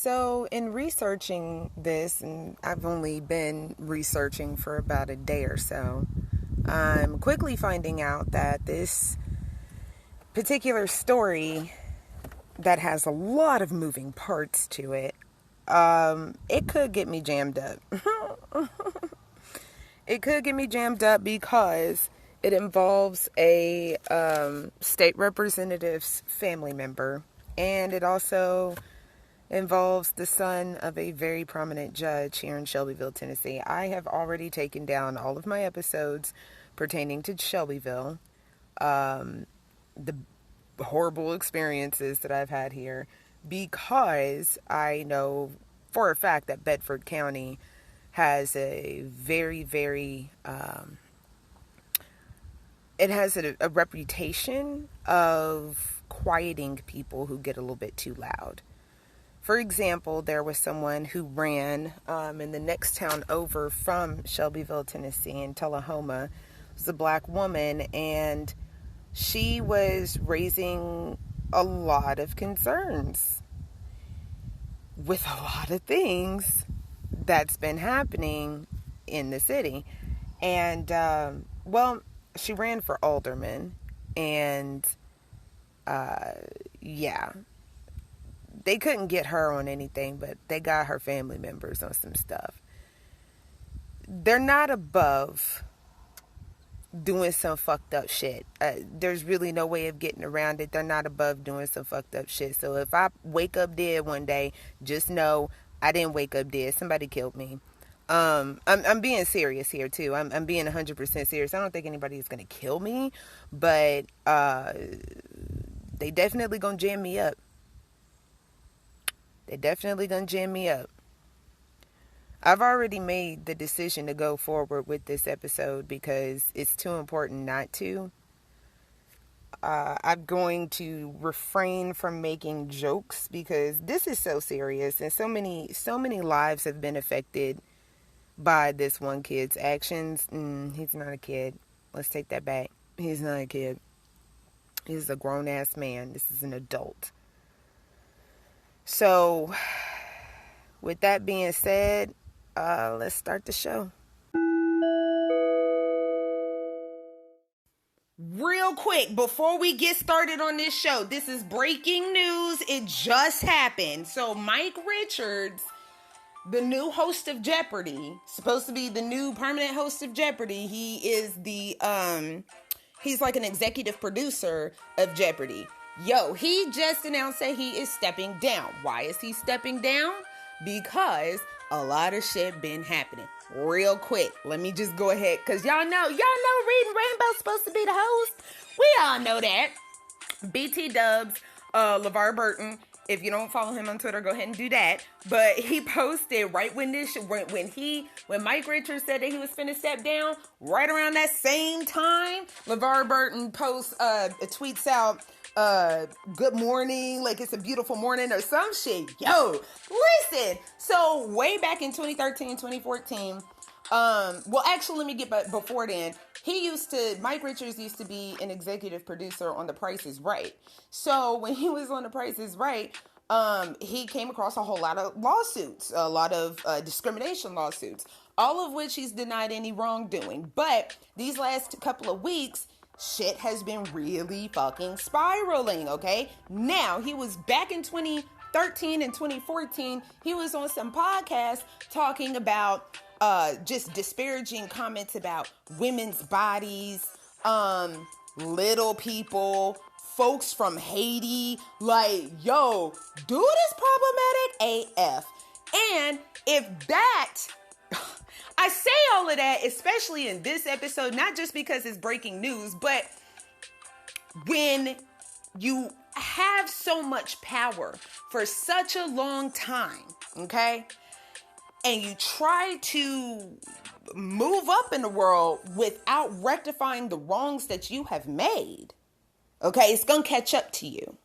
So, in researching this, and I've only been researching for about a day or so, I'm quickly finding out that this particular story that has a lot of moving parts to it, it could get me jammed up. It could get me jammed up because it involves a state representative's family member, and it also involves the son of a very prominent judge here in Shelbyville, Tennessee. I have already taken down all of my episodes pertaining to Shelbyville, the horrible experiences that I've had here, because I know for a fact that Bedford County has a very, very, it has a reputation of quieting people who get a little bit too loud. For example, there was someone who ran in the next town over from Shelbyville, Tennessee, in Tullahoma. It was a black woman, and she was raising a lot of concerns with a lot of things that's been happening in the city. And, she ran for alderman, and, they couldn't get her on anything, but they got her family members on some stuff. They're not above doing some fucked up shit. There's really no way of getting around it. They're not above doing some fucked up shit. So if I wake up dead one day, just know I didn't wake up dead. Somebody killed me. I'm being serious here too. I'm being 100% serious. I don't think anybody is gonna kill me, but they definitely gonna jam me up. They're definitely gonna jam me up. I've already made the decision to go forward with this episode because it's too important not to. I'm going to refrain from making jokes because this is so serious, and so many lives have been affected by this one kid's actions. He's not a kid. Let's take that back. He's not a kid. He's a grown-ass man. This is an adult. So, with that being said, let's start the show. Real quick, before we get started on this show, this is breaking news. It just happened. So, Mike Richards, the new host of Jeopardy, supposed to be the new permanent host of Jeopardy. He is he's like an executive producer of Jeopardy. He just announced that he is stepping down. Why is he stepping down? Because a lot of shit been happening. Real quick, let me just go ahead, because y'all know Reading Rainbow's supposed to be the host. We all know that. BT Dubs, LeVar Burton. If you don't follow him on Twitter, go ahead and do that. But he posted right when Mike Richards said that he was finna step down, right around that same time, LeVar Burton tweets out, good morning, like it's a beautiful morning or some shit. Listen. So way back in 2013, 2014, actually, let me get back before then. Mike Richards used to be an executive producer on The Price is Right. So when he was on The Price is Right, he came across a whole lot of lawsuits, a lot of discrimination lawsuits, all of which he's denied any wrongdoing. But these last couple of weeks, shit has been really fucking spiraling, okay? Now, he was back in 2013 and 2014, he was on some podcast talking about just disparaging comments about women's bodies, little people, folks from Haiti. Like, dude is problematic AF. And if that... I say all of that, especially in this episode, not just because it's breaking news, but when you have so much power for such a long time, okay, and you try to move up in the world without rectifying the wrongs that you have made, okay, it's gonna catch up to you,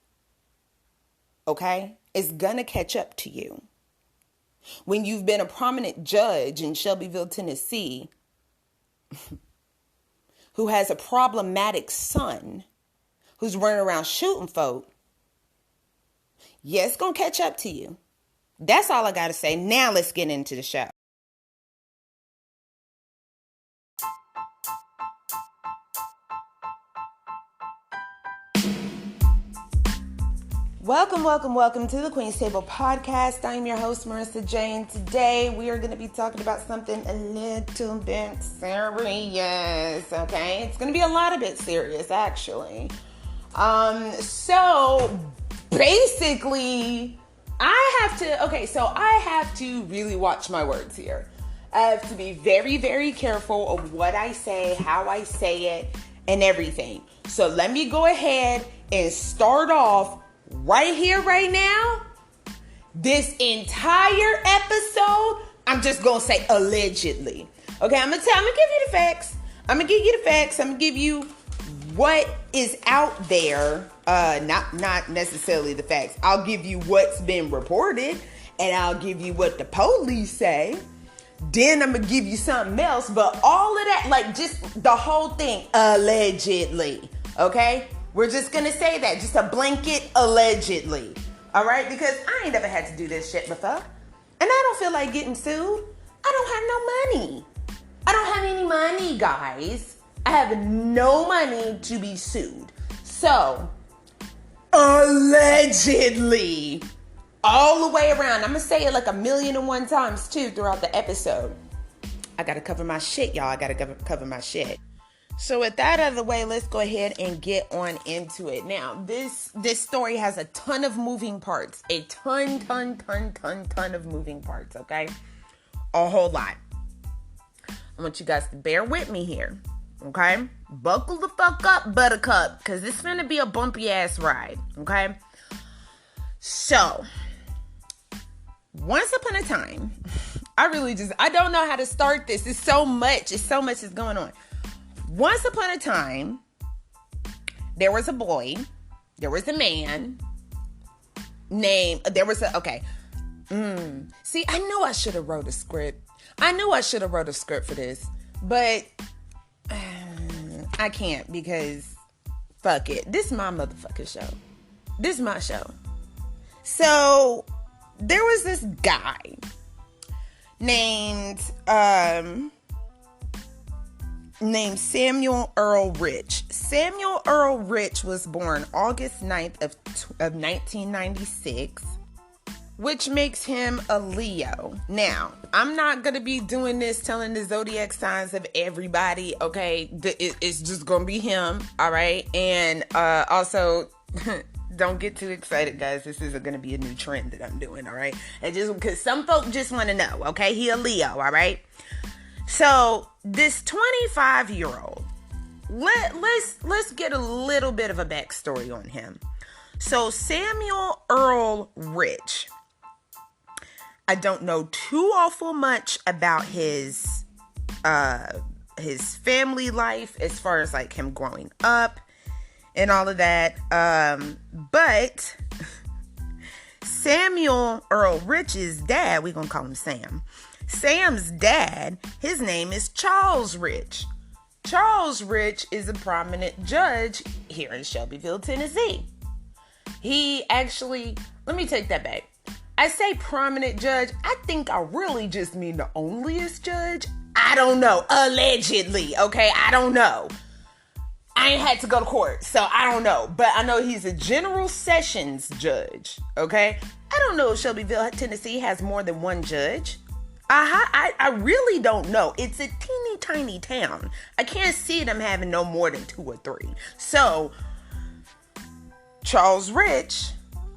okay? It's gonna catch up to you. When you've been a prominent judge in Shelbyville, Tennessee, who has a problematic son who's running around shooting folk, it's going to catch up to you. That's all I got to say. Now let's get into the show. Welcome to the Queen's Table Podcast. I'm your host, Marissa Jane. Today, we are going to be talking about something a little bit serious, okay? It's going to be a lot of bit serious, actually. So, basically, I have to really watch my words here. I have to be very, very careful of what I say, how I say it, and everything. So, let me go ahead and start off right here, right now. This entire episode, I'm just gonna say allegedly. Okay, I'm gonna give you the facts. I'm gonna give you what is out there. Not necessarily the facts. I'll give you what's been reported, and I'll give you what the police say. Then I'm gonna give you something else. But all of that, like just the whole thing, allegedly. Okay. We're just going to say that. Just a blanket allegedly. All right? Because I ain't never had to do this shit before. And I don't feel like getting sued. I don't have no money. I don't have any money, guys. I have no money to be sued. So, allegedly. All the way around. I'm going to say it like 1,000,001 times, too, throughout the episode. I got to cover my shit, y'all. I got to cover my shit. So with that out of the way, let's go ahead and get on into it. Now, this story has a ton of moving parts. A ton of moving parts, okay? A whole lot. I want you guys to bear with me here, okay? Buckle the fuck up, buttercup, because it's going to be a bumpy-ass ride, okay? So, once upon a time, I don't know how to start this. It's so much is going on. Once upon a time, there was a boy, there was a man See, I knew I should have wrote a script. For this, but I can't because fuck it. This is my motherfucking show. This is my show. So, there was this guy named Samuel Earl Rich. Samuel Earl Rich was born August 9th of 1996, which makes him a Leo. Now, I'm not going to be doing this telling the zodiac signs of everybody, okay? It's just going to be him, all right? And also, don't get too excited, guys. This isn't going to be a new trend that I'm doing, all right? And just because some folk just want to know, okay? He a Leo, all right? So, this 25-year-old, let's get a little bit of a backstory on him. So, Samuel Earl Rich, I don't know too awful much about his family life as far as like him growing up and all of that. But Samuel Earl Rich's dad, we're going to call him Sam. Sam's dad, his name is Charles Rich. Charles Rich is a prominent judge here in Shelbyville, Tennessee. He actually, let me take that back. I say prominent judge. I think I really just mean the onlyest judge. I don't know. Allegedly, okay? I don't know. I ain't had to go to court, so I don't know. But I know he's a general sessions judge, okay? I don't know if Shelbyville, Tennessee has more than one judge. I really don't know. It's a teeny tiny town. I can't see them having no more than 2 or 3. So, Charles Rich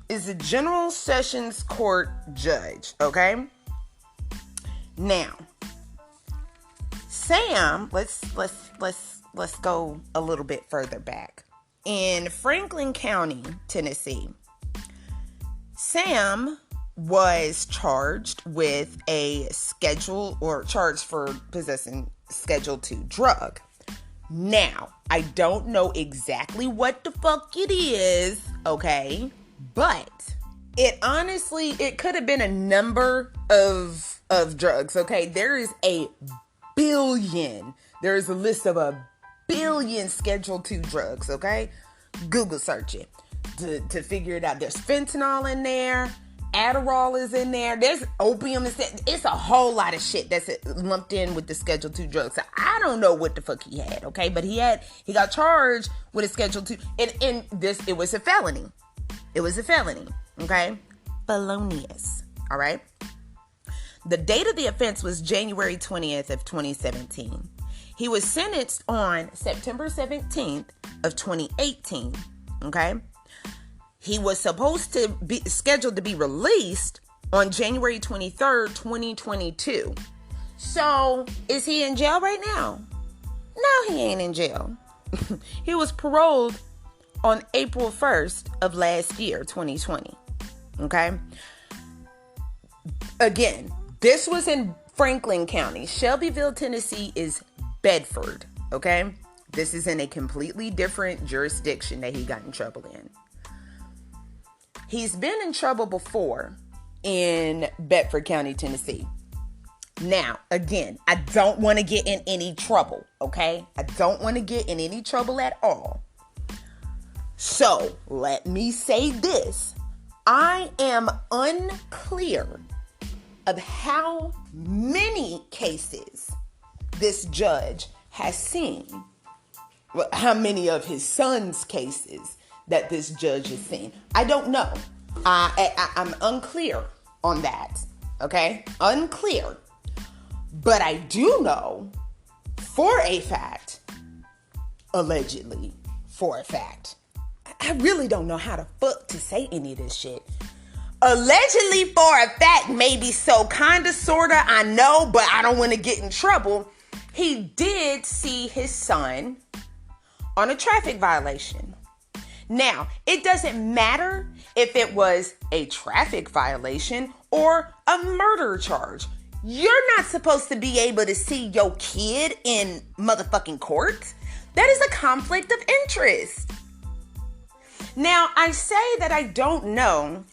is a general sessions court judge, okay? Now, Sam, let's go a little bit further back. In Franklin County, Tennessee, Sam was charged with charged for possessing Schedule II drug. Now, I don't know exactly what the fuck it is, okay? But it could have been a number of drugs, okay? There is a list of 1 billion Schedule II drugs, okay? Google search it to figure it out. There's fentanyl in there. Adderall is in there. There's opium. It's a whole lot of shit that's lumped in with the Schedule 2 drugs. So I don't know what the fuck he had, okay? But he got charged with a Schedule 2. And it was a felony. It was a felony, okay? Felonious, all right? The date of the offense was January 20th of 2017. He was sentenced on September 17th of 2018, okay? He was supposed to be scheduled to be released on January 23rd, 2022. So, is he in jail right now? No, he ain't in jail. He was paroled on April 1st of last year, 2020. Okay? Again, this was in Franklin County. Shelbyville, Tennessee is Bedford. Okay? This is in a completely different jurisdiction that he got in trouble in. He's been in trouble before in Bedford County, Tennessee. Now, again, I don't want to get in any trouble, okay? I don't want to get in any trouble at all. So, let me say this. I am unclear of how many cases this judge has seen. Well, how many of his son's cases that this judge has seen. I don't know. I'm unclear on that. Okay? Unclear. But I do know for a fact, allegedly for a fact. I really don't know how the fuck to say any of this shit. Allegedly for a fact, maybe so, kinda, sorta, I know, but I don't want to get in trouble. He did see his son on a traffic violation. Now, it doesn't matter if it was a traffic violation or a murder charge. You're not supposed to be able to see your kid in motherfucking court. That is a conflict of interest. Now, I say that I don't know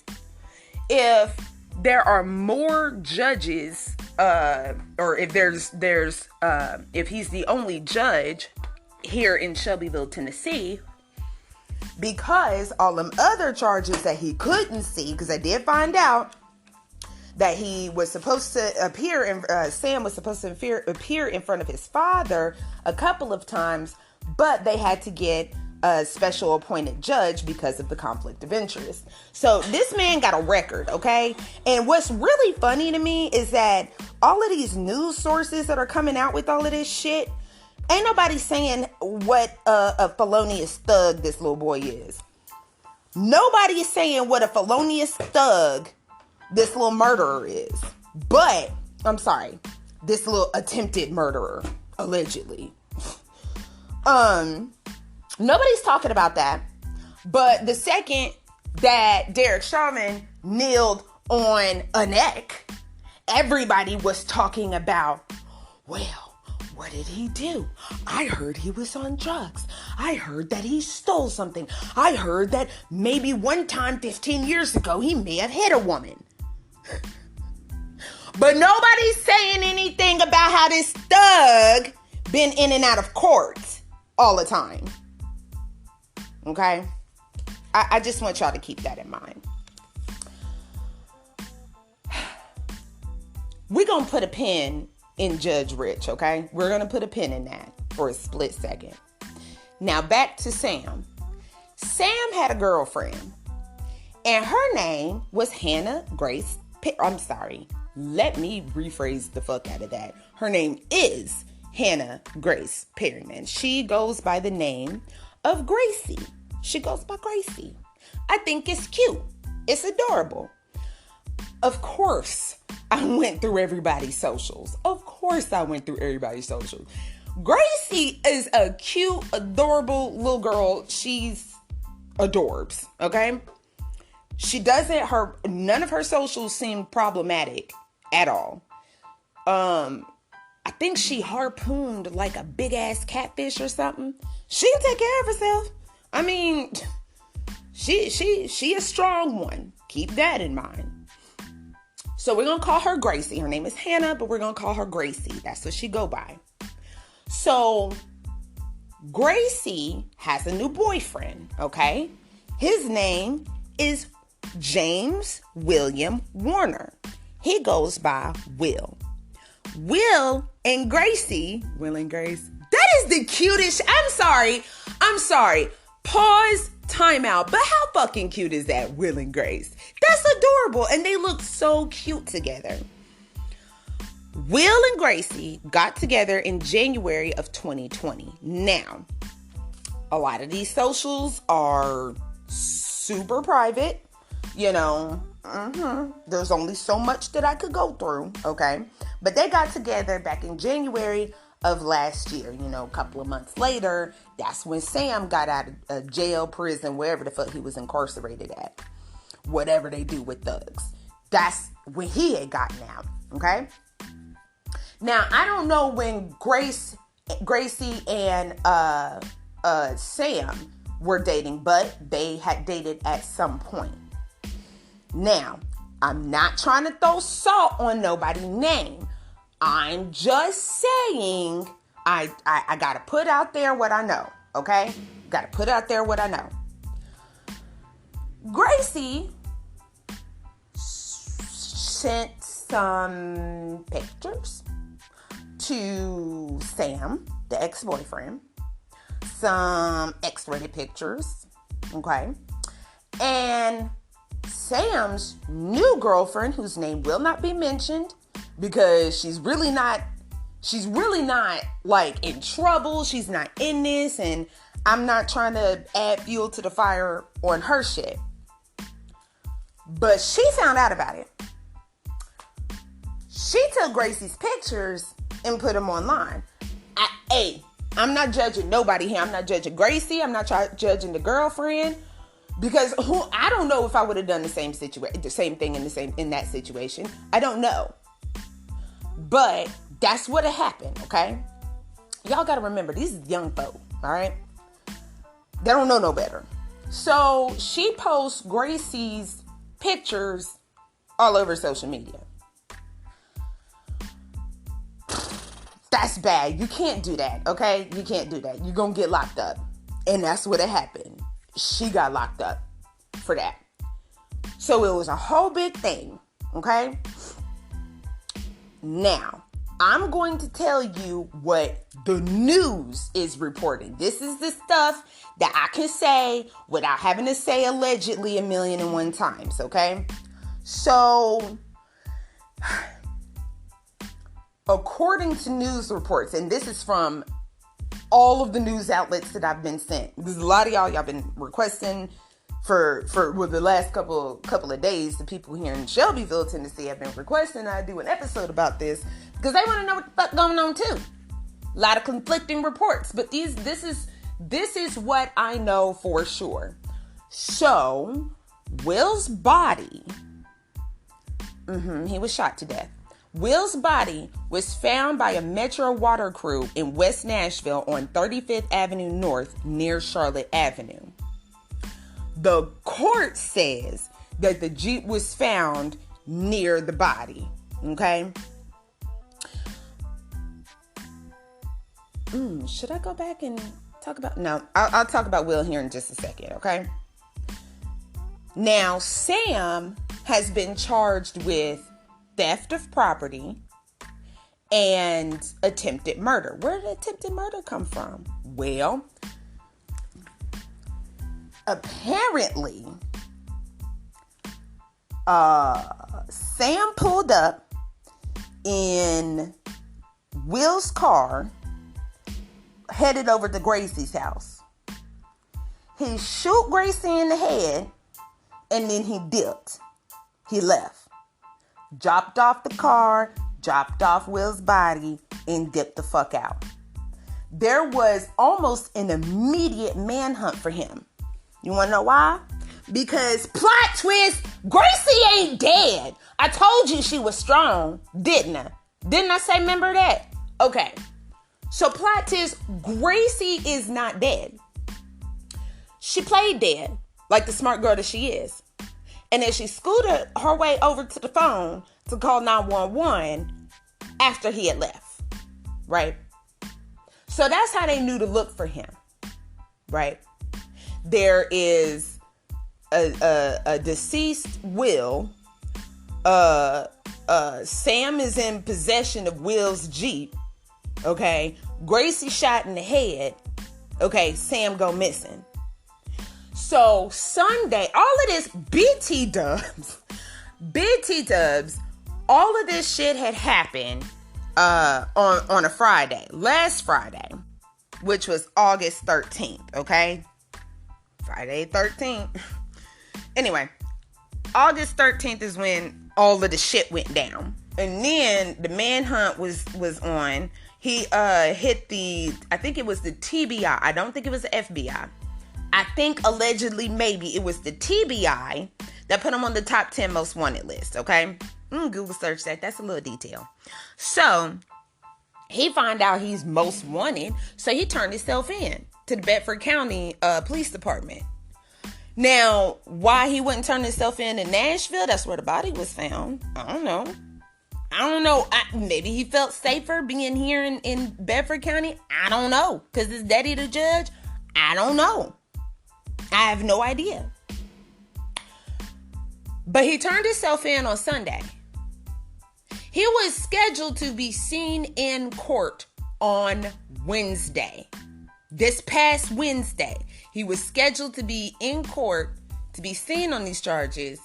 if there are more judges, or if if he's the only judge here in Shelbyville, Tennessee, because all them other charges that he couldn't see, because I did find out that he was supposed to appear in, Sam was supposed to appear in front of his father a couple of times, but they had to get a special appointed judge because of the conflict of interest. So this man got a record, okay? And what's really funny to me is that all of these news sources that are coming out with all of this shit, ain't nobody saying what a felonious thug this little boy is. Nobody is saying what a felonious thug this little murderer is. But, I'm sorry, this little attempted murderer, allegedly. Nobody's talking about that. But the second that Derek Chauvin kneeled on a neck, everybody was talking about, well, what did he do? I heard he was on drugs. I heard that he stole something. I heard that maybe one time 15 years ago, he may have hit a woman. But nobody's saying anything about how this thug been in and out of court all the time. Okay? I just want y'all to keep that in mind. We're going to put a pin in Judge Rich, okay? We're going to put a pin in that for a split second. Now back to Sam. Sam had a girlfriend, and her name was Hannah Grace. I'm sorry. Let me rephrase the fuck out of that. Her name is Hannah Grace Perryman. She goes by the name of Gracie. She goes by Gracie. I think it's cute. It's adorable. Of course, I went through everybody's socials. Gracie is a cute, adorable little girl. She's adorbs, okay? None of her socials seem problematic at all. I think she harpooned like a big ass catfish or something. She can take care of herself. I mean, she a strong one. Keep that in mind. So we're going to call her Gracie. Her name is Hannah, but we're going to call her Gracie. That's what she go by. So Gracie has a new boyfriend, okay? His name is James William Warner. He goes by Will. Will and Grace, that is the cutest. I'm sorry. Pause, time out. But how fucking cute is that, Will and Grace? That's adorable. And they look so cute together. Will and Gracie got together in January of 2020. Now, a lot of these socials are super private. There's only so much that I could go through, okay? But they got together back in January of last year. A couple of months later, that's when Sam got out of jail, prison, wherever the fuck he was incarcerated at. Whatever they do with thugs. That's when he had gotten out, okay? Now, I don't know when Gracie and Sam were dating, but they had dated at some point. Now, I'm not trying to throw salt on nobody's name. I'm just saying I gotta put out there what I know, okay? Gotta put out there what I know. Gracie sent some pictures to Sam, the ex-boyfriend. Some X-rated pictures, okay? And Sam's new girlfriend, whose name will not be mentioned because she's really not like in trouble. She's not in this, and I'm not trying to add fuel to the fire on her shit. But she found out about it. She took Gracie's pictures and put them online. I'm not judging nobody here. I'm not judging Gracie. I'm not judging the girlfriend. Because I don't know if I would have done the same thing in that situation. I don't know. But that's what happened, okay? Y'all got to remember, these young folk, all right? They don't know no better. So she posts Gracie's pictures all over social media. That's bad. You can't do that, okay? You can't do that. You're going to get locked up. And that's what happened. She got locked up for that. So it was a whole big thing, okay? Now, I'm going to tell you what the news is reporting. This is the stuff that I can say without having to say allegedly 1,000,001 times, okay? So, according to news reports, and this is from all of the news outlets that I've been sent, because a lot of y'all been requesting for the last couple of days. The people here in Shelbyville, Tennessee, have been requesting I do an episode about this because they want to know what the fuck going on too. A lot of conflicting reports, but this is what I know for sure. So, Will's body, he was shot to death. Will's body was found by a Metro water crew in West Nashville on 35th Avenue North near Charlotte Avenue. The court says that the Jeep was found near the body. Okay? Should I go back and talk about... No, I'll talk about Will here in just a second, okay? Now, Sam has been charged with theft of property and attempted murder. Where did attempted murder come from? Well, apparently, Sam pulled up in Will's car, headed over to Gracie's house. He shoot Gracie in the head, and then he dipped. He left. Dropped off the car, dropped off Will's body, and dipped the fuck out. There was almost an immediate manhunt for him. You want to know why? Because, plot twist, Gracie ain't dead. I told you she was strong, didn't I? Didn't I say remember that? Okay. So, plot twist, Gracie is not dead. She played dead, like the smart girl that she is. And then she scooted her way over to the phone to call 911 after he had left, right? So that's how they knew to look for him, right? There is a deceased will. Sam is in possession of Will's Jeep. Okay. Gracie shot in the head. Okay. Sam go missing. So Sunday, all of this BT dubs, all of this shit had happened on a Friday, last Friday, which was August 13th, okay? Friday 13th. Anyway, August 13th is when all of the shit went down. And then the manhunt was on. He hit I think it was the TBI. I don't think it was the FBI. I think allegedly maybe it was the TBI that put him on the top 10 most wanted list, okay? Google search that. That's a little detail. So, he found out he's most wanted, so he turned himself in to the Bedford County Police Department. Now, why he wouldn't turn himself in Nashville? That's where the body was found. I don't know. Maybe he felt safer being here in Bedford County. I don't know. Because his daddy the judge? I don't know. I have no idea. But he turned himself in on Sunday. He was scheduled to be seen in court on Wednesday. This past Wednesday, he was scheduled to be in court to be seen on these charges.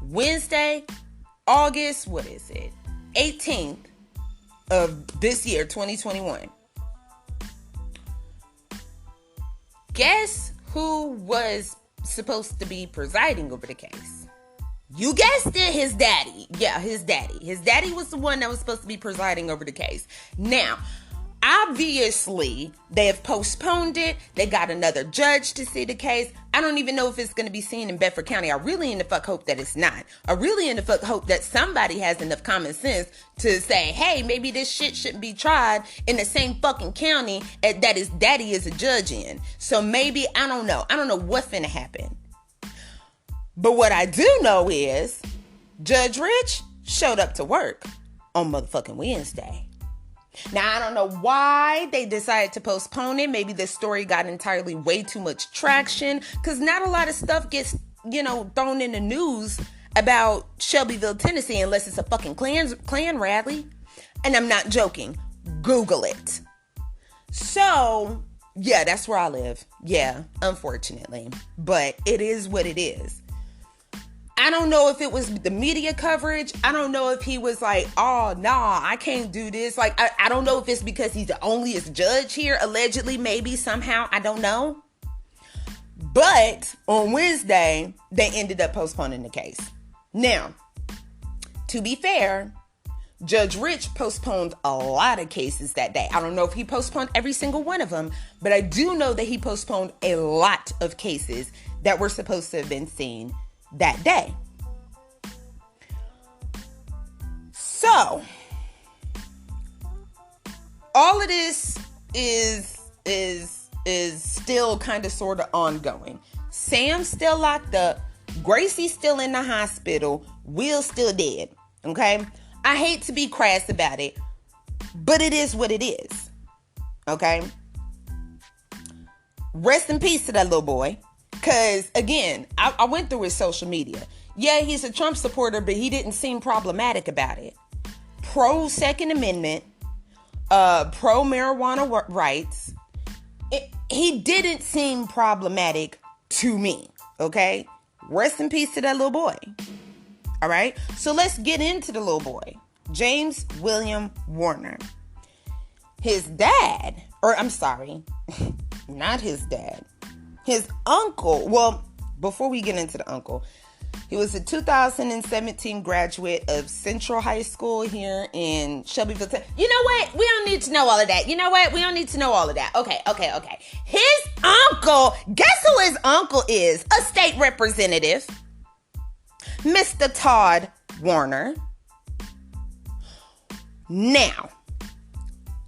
Wednesday, August, 18th of this year, 2021. Guess who was supposed to be presiding over the case? You guessed it, his daddy. Yeah, his daddy. His daddy was the one that was supposed to be presiding over the case. Now, obviously, they have postponed it. They got another judge to see the case. I don't even know if it's going to be seen in Bedford County. I really in the fuck hope that it's not. I really in the fuck hope that somebody has enough common sense to say, hey, maybe this shit shouldn't be tried in the same fucking county that his daddy is a judge in. So maybe, I don't know. I don't know what's finna happen. But what I do know is Judge Rich showed up to work on motherfucking Wednesday. Now, I don't know why they decided to postpone it. Maybe the story got entirely way too much traction because not a lot of stuff gets, thrown in the news about Shelbyville, Tennessee, unless it's a fucking Klan rally. And I'm not joking. Google it. So, yeah, that's where I live. Yeah, unfortunately. But it is what it is. I don't know if it was the media coverage. I don't know if he was like, oh, nah, I can't do this. Like, I don't know if it's because he's the onlyest judge here, allegedly, maybe, somehow. I don't know. But on Wednesday, they ended up postponing the case. Now, to be fair, Judge Rich postponed a lot of cases that day. I don't know if he postponed every single one of them, but I do know that he postponed a lot of cases that were supposed to have been seen that day. So, all of this is still kind of sort of ongoing. Sam's still locked up. Gracie's still in the hospital. Will's still dead. Okay? I hate to be crass about it, but it is what it is. Okay? Rest in peace to that little boy. Because, again, I went through his social media. Yeah, he's a Trump supporter, but he didn't seem problematic about it. Pro Second Amendment, pro marijuana rights. He didn't seem problematic to me, okay? Rest in peace to that little boy. All right? So let's get into the little boy. James William Warner. His dad, not his dad. His uncle, well, before we get into the uncle, he was a 2017 graduate of Central High School here in Shelbyville. You know what? We don't need to know all of that. You know what? We don't need to know all of that. Okay. His uncle, guess who his uncle is? A state representative, Mr. Todd Warner. Now,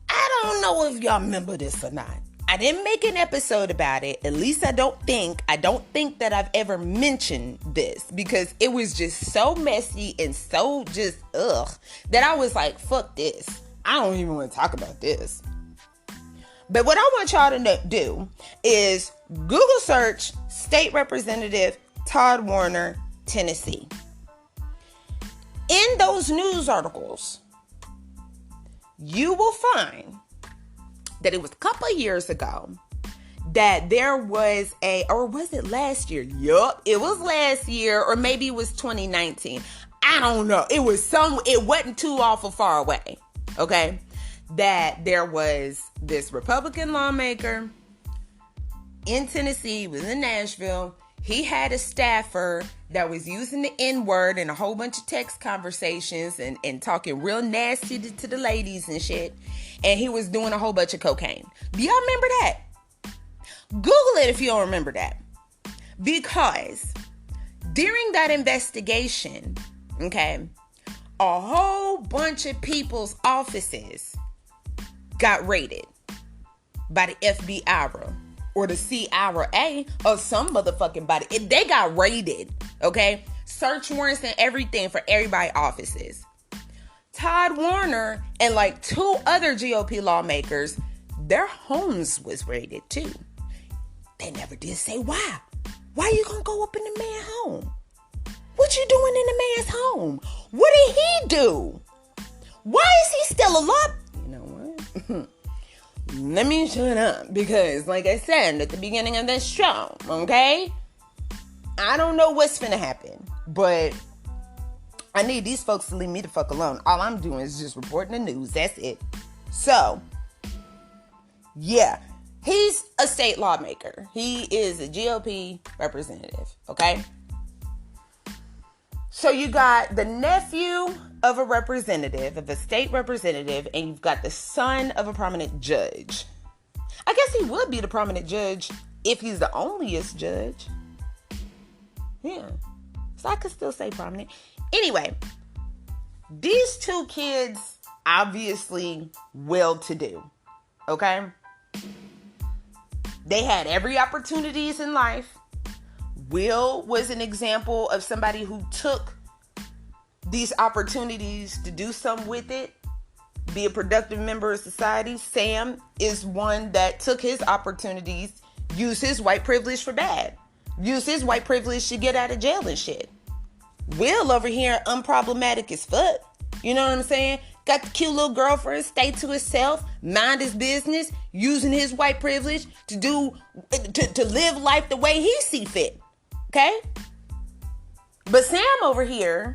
I don't know if y'all remember this or not. I didn't make an episode about it. At least I don't think that I've ever mentioned this because it was just so messy and so just that I was like, fuck this. I don't even want to talk about this. But what I want y'all to do is Google search State Representative Todd Warner, Tennessee. In those news articles, you will find that it was a couple of years ago that there was or was it last year? Yup, it was last year, or maybe it was 2019. I don't know. It wasn't too awful far away. Okay. That there was this Republican lawmaker in Tennessee, was in Nashville. He had a staffer that was using the N-word in a whole bunch of text conversations and talking real nasty to the ladies and shit. And he was doing a whole bunch of cocaine. Do y'all remember that? Google it if you don't remember that. Because during that investigation, okay, a whole bunch of people's offices got raided by the FBI or the CIA or some motherfucking body. They got raided, okay? Search warrants and everything for everybody's offices. Todd Warner and like 2 other GOP lawmakers, their homes was raided too. They never did say why. Why you gonna go up in the man's home? What you doing in the man's home? What did he do? Why is he still alive? You know what? Let me shut up, because like I said at the beginning of this show, okay? I don't know what's finna happen, but I need these folks to leave me the fuck alone. All I'm doing is just reporting the news. That's it. So, yeah. He's a state lawmaker. He is a GOP representative, okay? So you got the nephew of a representative, of a state representative, and you've got the son of a prominent judge. I guess he would be the prominent judge if he's the onlyest judge. Yeah. So I could still say prominent. Anyway, these 2 kids, obviously well-to-do, okay? They had every opportunities in life. Will was an example of somebody who took these opportunities to do something with it, be a productive member of society. Sam is one that took his opportunities, used his white privilege for bad, used his white privilege to get out of jail and shit. Will over here, unproblematic as fuck. You know what I'm saying? Got the cute little girlfriend, stay to himself, mind his business, using his white privilege to live life the way he see fit. Okay? But Sam over here,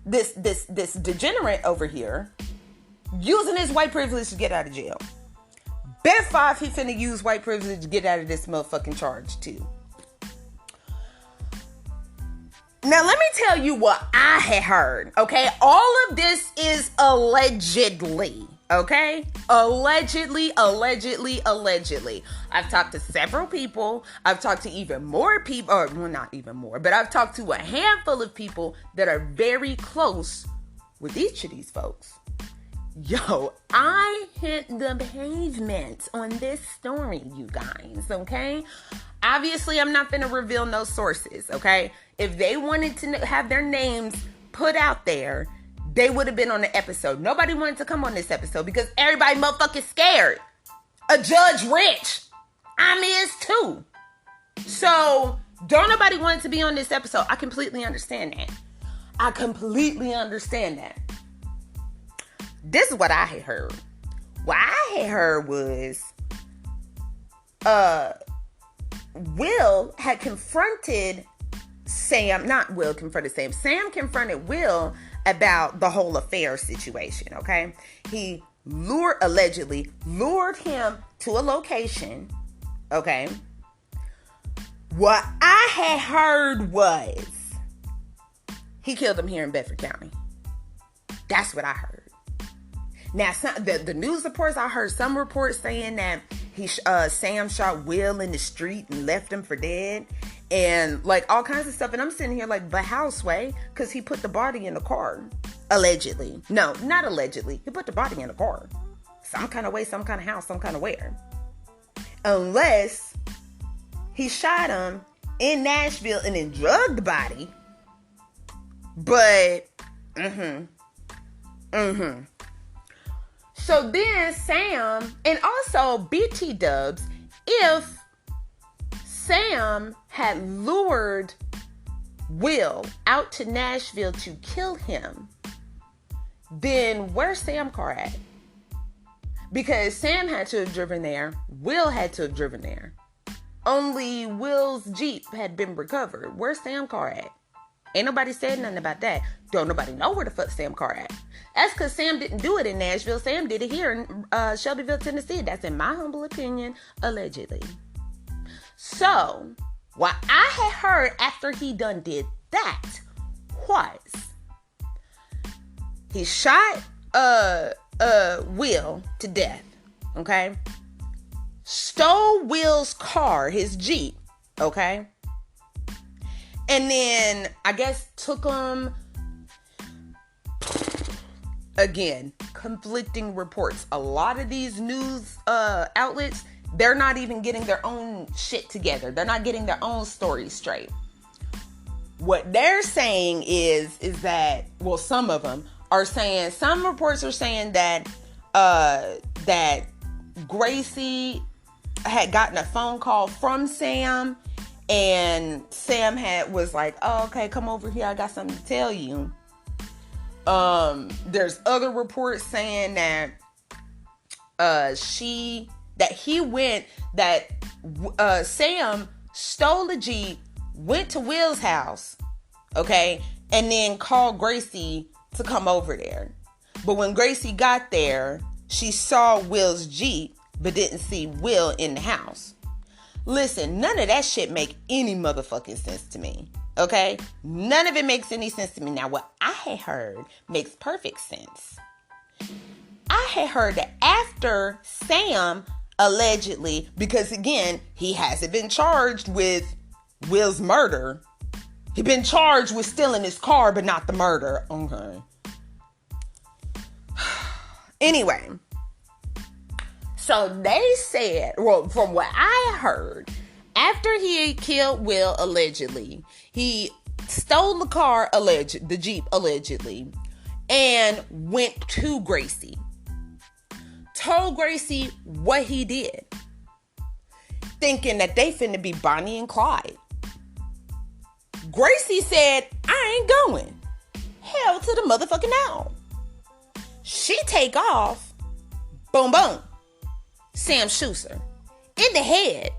this degenerate over here, using his white privilege to get out of jail. Bet 5 he finna use white privilege to get out of this motherfucking charge too. Now, let me tell you what I had heard, okay? All of this is allegedly, okay? Allegedly. I've talked to several people. I've talked to even more people, or well, not even more, but I've talked to a handful of people that are very close with each of these folks. Yo, I hit the pavement on this story, you guys, okay? Obviously, I'm not going to reveal no sources, okay? If they wanted to have their names put out there, they would have been on the episode. Nobody wanted to come on this episode because everybody motherfucking scared. A Judge Rich. I'm is too. So, don't nobody want to be on this episode. I completely understand that. This is what I had heard. What I had heard was, Will had confronted Sam, not Will confronted Sam. Sam confronted Will about the whole affair situation, okay? He allegedly lured him to a location, okay? What I had heard was he killed him here in Bedford County. That's what I heard. Now, the news reports, I heard some reports saying that Sam shot Will in the street and left him for dead. And like all kinds of stuff. And I'm sitting here like, but how, Sway? Because he put the body in the car. Allegedly. No, not allegedly. He put the body in the car. Some kind of way, some kind of how, some kind of where. Unless he shot him in Nashville and then drugged the body. But, So then Sam, and also BT Dubs, if Sam had lured Will out to Nashville to kill him, then where's Sam's car at? Because Sam had to have driven there. Will had to have driven there. Only Will's Jeep had been recovered. Where's Sam's car at? Ain't nobody said nothing about that. Don't nobody know where the fuck Sam's car at. That's because Sam didn't do it in Nashville. Sam did it here in Shelbyville, Tennessee. That's in my humble opinion, allegedly. So, what I had heard after he done did that was he shot Will to death, okay? Stole Will's car, his Jeep, okay? And then, I guess, took him, again, conflicting reports. A lot of these news outlets, they're not even getting their own shit together. They're not getting their own story straight. What they're saying is that, well, some of them are saying, some reports are saying that, that Gracie had gotten a phone call from Sam, and Sam was like, oh, okay, come over here. I got something to tell you. There's other reports saying that, Sam stole the Jeep, went to Will's house, okay, and then called Gracie to come over there. But when Gracie got there, she saw Will's Jeep, but didn't see Will in the house. Listen, none of that shit make any motherfucking sense to me, okay? None of it makes any sense to me. Now, what I had heard makes perfect sense. I had heard that after Sam allegedly, because again, he hasn't been charged with Will's murder. He'd been charged with stealing his car, but not the murder. Okay. Anyway, so they said, well, from what I heard, after he killed Will allegedly, he stole the car, the Jeep allegedly, and went to Gracie. Told Gracie what he did, thinking that they finna be Bonnie and Clyde. Gracie said, I ain't going. Hell to the motherfucking no. She take off. Boom, boom. Sam shoots her in the head.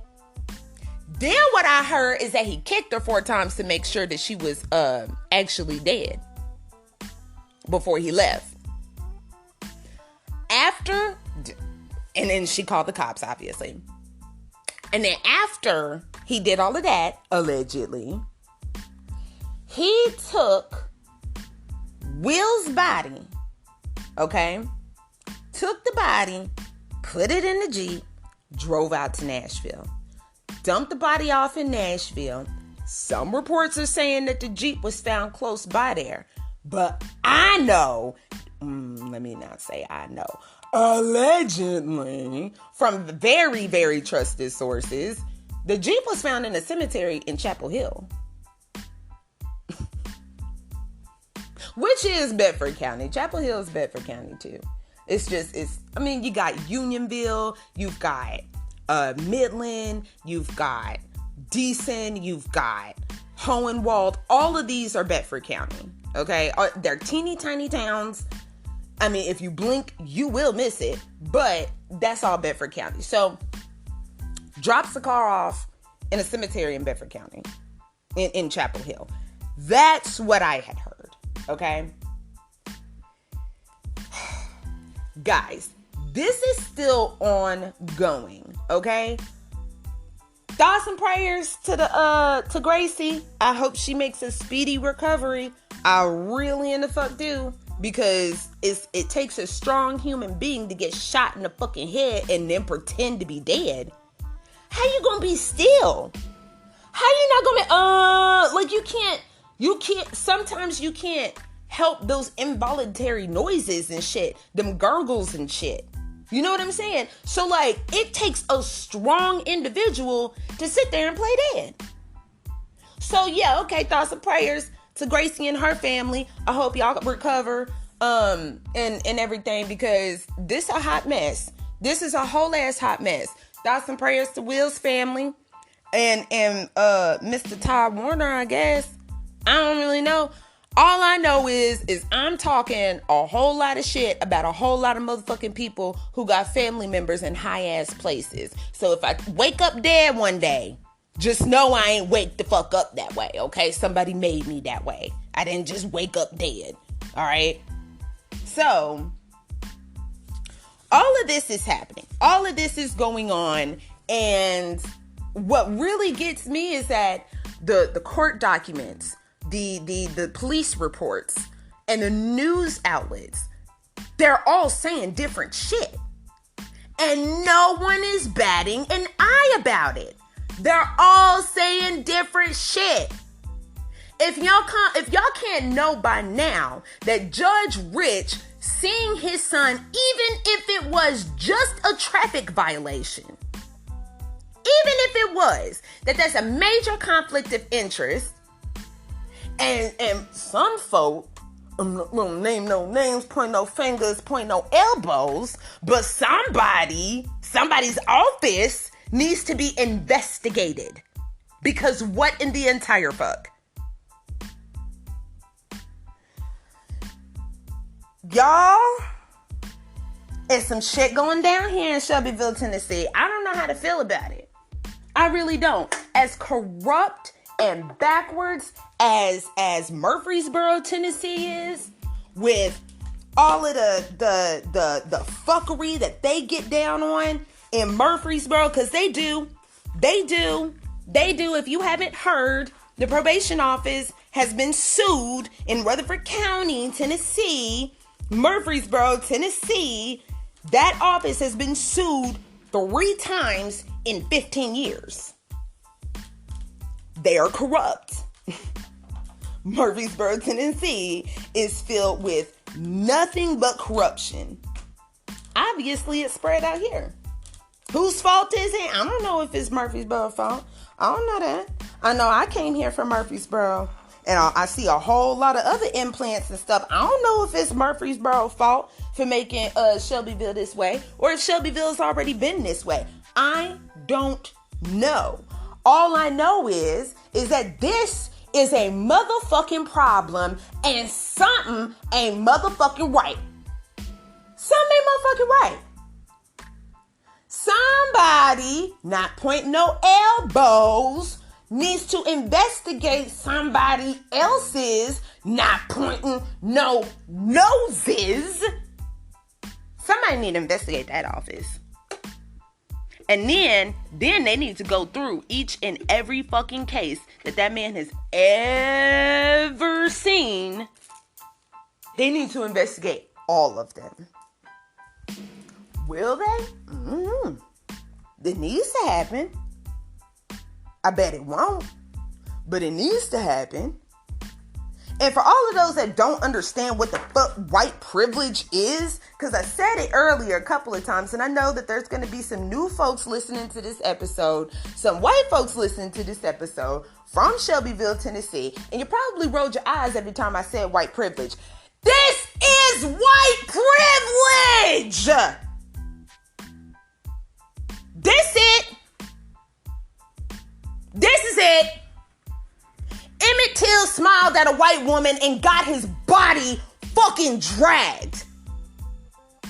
Then what I heard is that he kicked her 4 times to make sure that she was actually dead before he left. After, and then she called the cops, obviously. And then after he did all of that, allegedly, he took Will's body, okay? Took the body, put it in the Jeep, drove out to Nashville. Dumped the body off in Nashville. Some reports are saying that the Jeep was found close by there. But I know, let me not say I know, allegedly, from very, very trusted sources, the Jeep was found in a cemetery in Chapel Hill. Which is Bedford County. Chapel Hill is Bedford County too. You got Unionville, you've got Midland, you've got Deason, you've got Hohenwald. All of these are Bedford County, okay? They're teeny tiny towns. I mean, if you blink, you will miss it, but that's all Bedford County. So, drops the car off in a cemetery in Bedford County, in Chapel Hill. That's what I had heard, okay? Guys, this is still ongoing, okay? Thoughts and prayers to Gracie. I hope she makes a speedy recovery. I really in the fuck do. Because it takes a strong human being to get shot in the fucking head and then pretend to be dead. How you gonna be still? How you not gonna be, you can't, sometimes you can't help those involuntary noises and shit. Them gurgles and shit. You know what I'm saying? So it takes a strong individual to sit there and play dead. So yeah, okay, thoughts and prayers to Gracie and her family. I hope y'all recover and everything, because this a hot mess. This is a whole ass hot mess. Thoughts and prayers to Will's family. and Mr. Todd Warner, I guess. I don't really know. All I know is I'm talking a whole lot of shit about a whole lot of motherfucking people who got family members in high ass places. So if I wake up dead one day, just know I ain't wake the fuck up that way, okay? Somebody made me that way. I didn't just wake up dead, all right? So, all of this is happening. All of this is going on. And what really gets me is that the court documents, the police reports, and the news outlets, they're all saying different shit. And no one is batting an eye about it. They're all saying different shit. If y'all can't know by now that Judge Rich seeing his son, even if it was just a traffic violation, even if it was, that's a major conflict of interest, and some folk, I'm not gonna name no names, point no fingers, point no elbows, but somebody's office needs to be investigated. Because what in the entire fuck? Y'all, it's some shit going down here in Shelbyville, Tennessee. I don't know how to feel about it. I really don't. As corrupt and backwards as Murfreesboro, Tennessee is, with all of the fuckery that they get down on in Murfreesboro, because they do. If you haven't heard, the probation office has been sued in Rutherford County, Tennessee, Murfreesboro, Tennessee. That office has been sued 3 times in 15 years. They are corrupt. Murfreesboro, Tennessee is filled with nothing but corruption. Obviously, it's spread out here. Whose fault is it? I don't know if it's Murfreesboro's fault. I don't know that. I know I came here from Murfreesboro, and I see a whole lot of other implants and stuff. I don't know if it's Murfreesboro's fault for making Shelbyville this way, or if Shelbyville's already been this way. I don't know. All I know is that this is a motherfucking problem, and something ain't motherfucking right. Something ain't motherfucking right. Somebody, not pointing no elbows, needs to investigate somebody else's, not pointing no noses. Somebody need to investigate that office. And then they need to go through each and every fucking case that man has ever seen. They need to investigate all of them. Will they? Mm-hmm. It needs to happen. I bet it won't, but it needs to happen. And for all of those that don't understand what the fuck white privilege is, because I said it earlier a couple of times, and I know that there's going to be some new folks listening to this episode, some white folks listening to this episode from Shelbyville, Tennessee, and you probably rolled your eyes every time I said white privilege. This is white privilege! This is it. Emmett Till smiled at a white woman and got his body fucking dragged.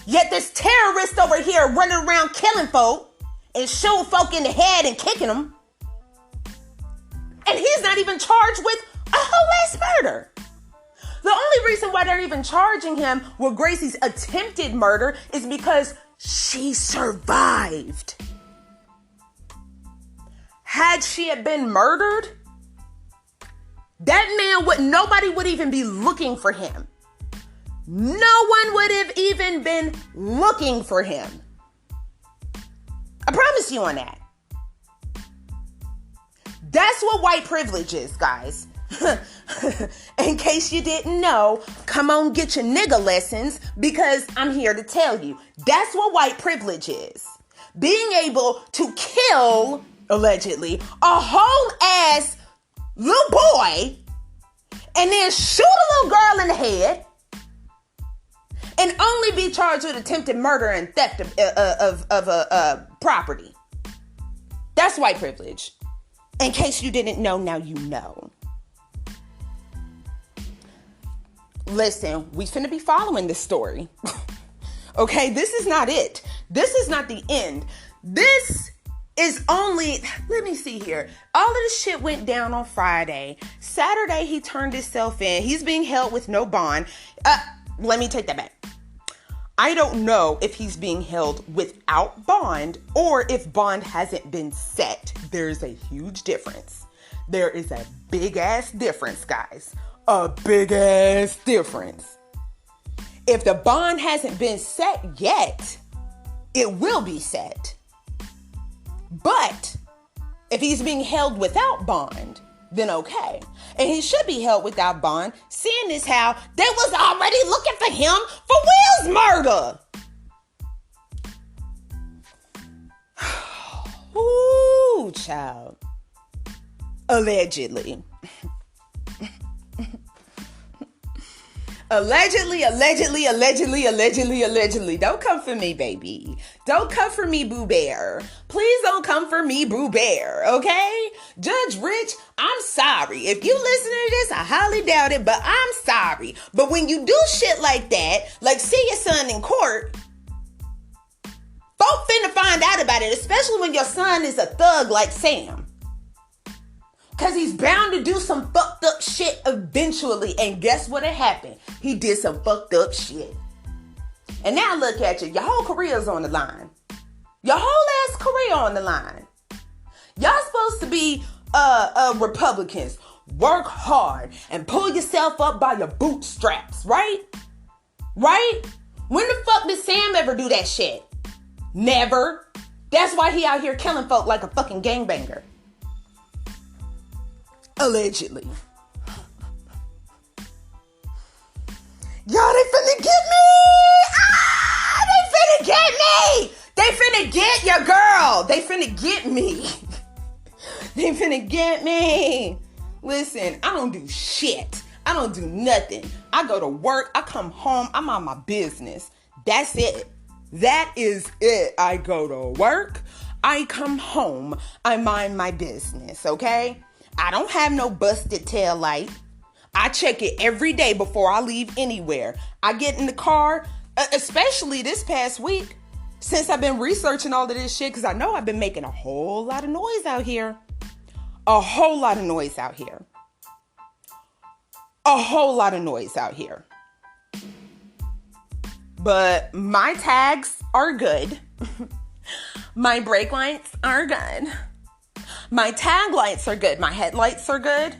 Yet this terrorist over here running around killing folk and shooting folk in the head and kicking them. And he's not even charged with a whole ass murder. The only reason why they're even charging him with Gracie's attempted murder is because she survived. Had she had been murdered, that man nobody would even be looking for him. No one would have even been looking for him. I promise you on that. That's what white privilege is, guys. In case you didn't know, come on, get your nigga lessons, because I'm here to tell you. That's what white privilege is. Being able to kill, allegedly, a whole ass little boy and then shoot a little girl in the head and only be charged with attempted murder and theft of property. That's white privilege. In case you didn't know, now you know. Listen, we finna be following this story. Okay, this is not it. This is not the end. This is only, let me see here. All of this shit went down on Friday. Saturday, he turned himself in. He's being held with no bond. Let me take that back. I don't know if he's being held without bond or if bond hasn't been set. There's a huge difference. There is a big ass difference, guys. A big ass difference. If the bond hasn't been set yet, it will be set. But if he's being held without bond, then okay. And he should be held without bond, seeing as how they was already looking for him for Will's murder. Ooh, child. Allegedly. Allegedly. Don't come for me, baby. Don't come for me, Boo Bear. Please don't come for me, Boo Bear, okay? Judge Rich, I'm sorry. If you listen to this, I highly doubt it, but I'm sorry. But when you do shit like that, like see your son in court, folk finna find out about it, especially when your son is a thug like Sam. Because he's bound to do some fucked up shit eventually. And guess what had happened? He did some fucked up shit. And now look at you. Your whole career's on the line. Your whole ass career on the line. Y'all supposed to be Republicans. Work hard and pull yourself up by your bootstraps, right? Right? When the fuck did Sam ever do that shit? Never. That's why he out here killing folk like a fucking gangbanger. Allegedly. Y'all, they finna get me! They finna get me! They finna get your girl! They finna get me! They finna get me! Listen, I don't do shit. I don't do nothing. I go to work, I come home, I'm on my business. That's it. That is it. I go to work, I come home, I mind my business, okay? I don't have no busted tail light. I check it every day before I leave anywhere. I get in the car, especially this past week, since I've been researching all of this shit, because I know I've been making a whole lot of noise out here. A whole lot of noise out here. A whole lot of noise out here. But my tags are good. My brake lights are good. My tag lights are good. My headlights are good.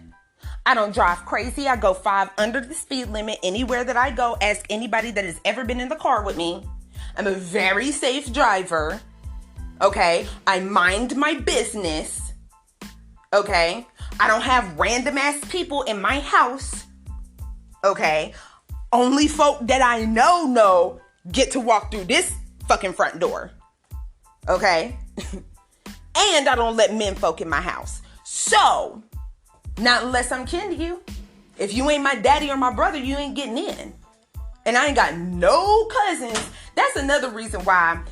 I don't drive crazy. I go 5 under the speed limit anywhere that I go. Ask anybody that has ever been in the car with me. I'm a very safe driver. Okay? I mind my business. Okay? I don't have random ass people in my house. Okay? Only folk that I know get to walk through this fucking front door. Okay? And I don't let men folk in my house. So, not unless I'm kin to you. If you ain't my daddy or my brother, you ain't getting in. And I ain't got no cousins. That's another reason why.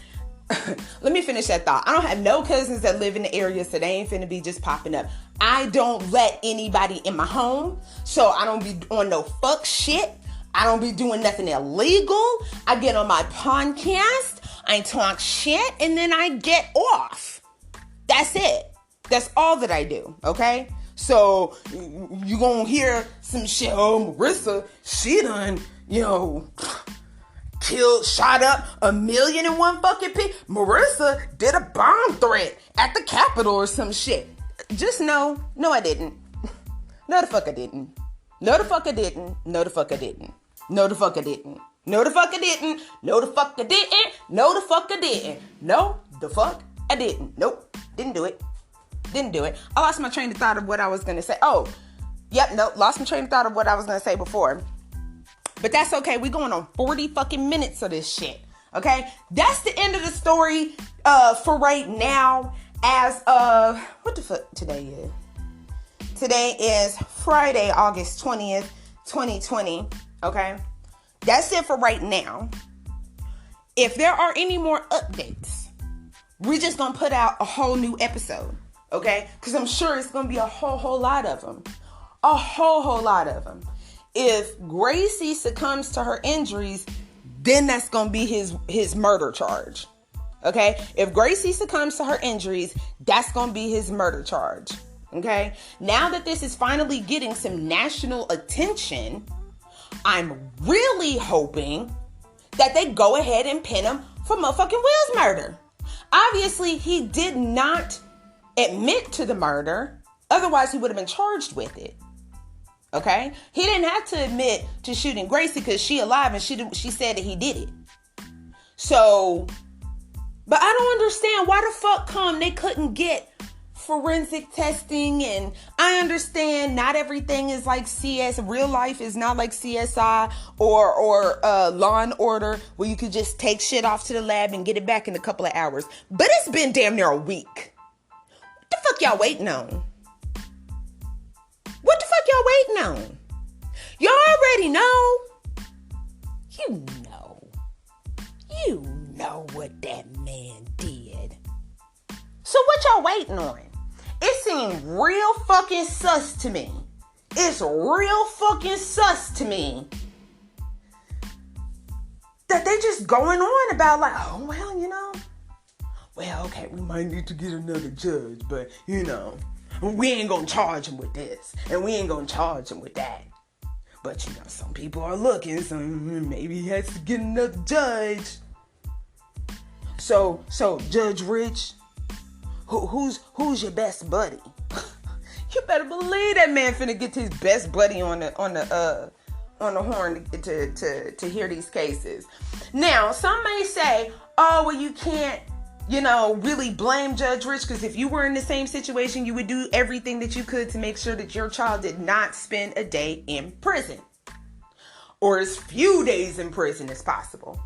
Let me finish that thought. I don't have no cousins that live in the area, so they ain't finna be just popping up. I don't let anybody in my home, so I don't be on no fuck shit. I don't be doing nothing illegal. I get on my podcast, I talk shit, and then I get off. That's it. That's all that I do, okay? So, you gonna hear some shit, oh, Marissa, she done, shot up 1,000,001 fucking people. Marissa did a bomb threat at the Capitol or some shit. Just no, I didn't. No, the fuck I didn't. No, the fuck I didn't. No, the fuck I didn't. No, the fuck I didn't. No, the fuck I didn't. No, the fuck I didn't. No, the fuck I didn't. No, the fuck I didn't. Nope. Didn't do it. I lost my train of thought of what I was going to say. Lost my train of thought of what I was going to say before. But that's okay. We're going on 40 fucking minutes of this shit. Okay? That's the end of the story for right now. As of, what the fuck today is? Today is Friday, August 20th, 2020. Okay? That's it for right now. If there are any more updates, we're just going to put out a whole new episode. Okay? Because I'm sure it's going to be a whole lot of them. A whole lot of them. If Gracie succumbs to her injuries, then that's going to be his murder charge. Okay? If Gracie succumbs to her injuries, that's going to be his murder charge. Okay? Now that this is finally getting some national attention, I'm really hoping that they go ahead and pin him for motherfucking Will's murder. Obviously, he did not admit to the murder. Otherwise, he would have been charged with it. Okay? He didn't have to admit to shooting Gracie because she alive and she said that he did it. So, but I don't understand why the fuck come they couldn't get forensic testing. And I understand not everything is like CS. Real life is not like CSI or Law and Order where you could just take shit off to the lab and get it back in a couple of hours. But it's been damn near a week. What the fuck y'all waiting on? What the fuck y'all waiting on? Y'all already know. You know what that man did. So what y'all waiting on? It seemed real fucking sus to me. It's real fucking sus to me that they just going on about like, oh, well, well, okay, we might need to get another judge, but, we ain't gonna charge him with this, and we ain't gonna charge him with that. But, some people are looking, so maybe he has to get another judge. So Judge Rich, who's your best buddy? You better believe that man finna get his best buddy on the horn to hear these cases. Now, some may say, oh, well, you can't, really blame Judge Rich, because if you were in the same situation, you would do everything that you could to make sure that your child did not spend a day in prison, or as few days in prison as possible.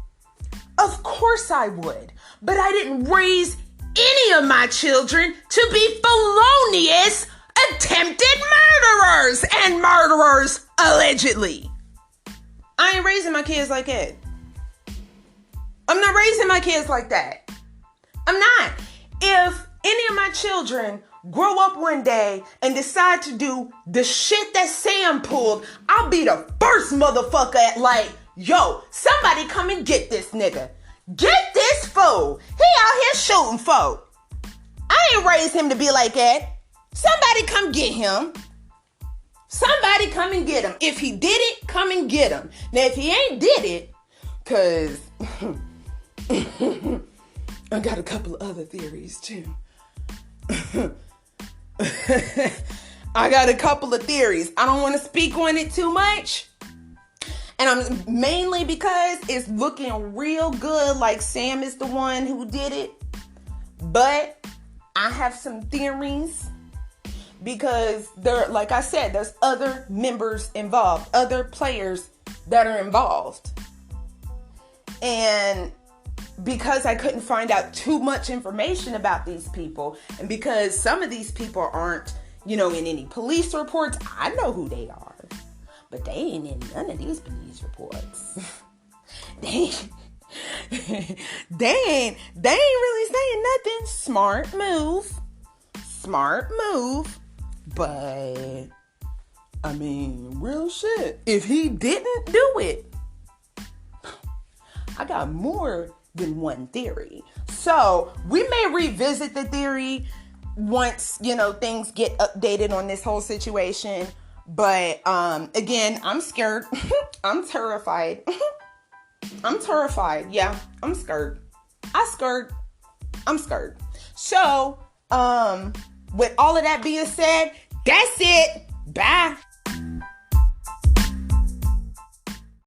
Of course I would, but I didn't raise any of my children to be felonious attempted murderers and murderers allegedly. I ain't raising my kids like that. I'm not raising my kids like that. I'm not. If any of my children grow up one day and decide to do the shit that Sam pulled, I'll be the first motherfucker at like, yo, somebody come and get this nigga. Get this fool. He out here shooting folk. I ain't raised him to be like that. Somebody come get him. Somebody come and get him. If he did it, come and get him. Now, if he ain't did it, because I got a couple of other theories too. I got a couple of theories. I don't want to speak on it too much. And I'm mainly because it's looking real good like Sam is the one who did it. But I have some theories because like I said, there's other members involved, other players that are involved. And because I couldn't find out too much information about these people, and because some of these people aren't, in any police reports, I know who they are. But they ain't in none of these police reports. They ain't really saying nothing. Smart move. But, real shit. If he didn't do it, I got more than one theory. So, we may revisit the theory once, things get updated on this whole situation. But, again, I'm scared. I'm terrified. I'm terrified. Yeah, I'm scared. I'm scared. So, with all of that being said, that's it.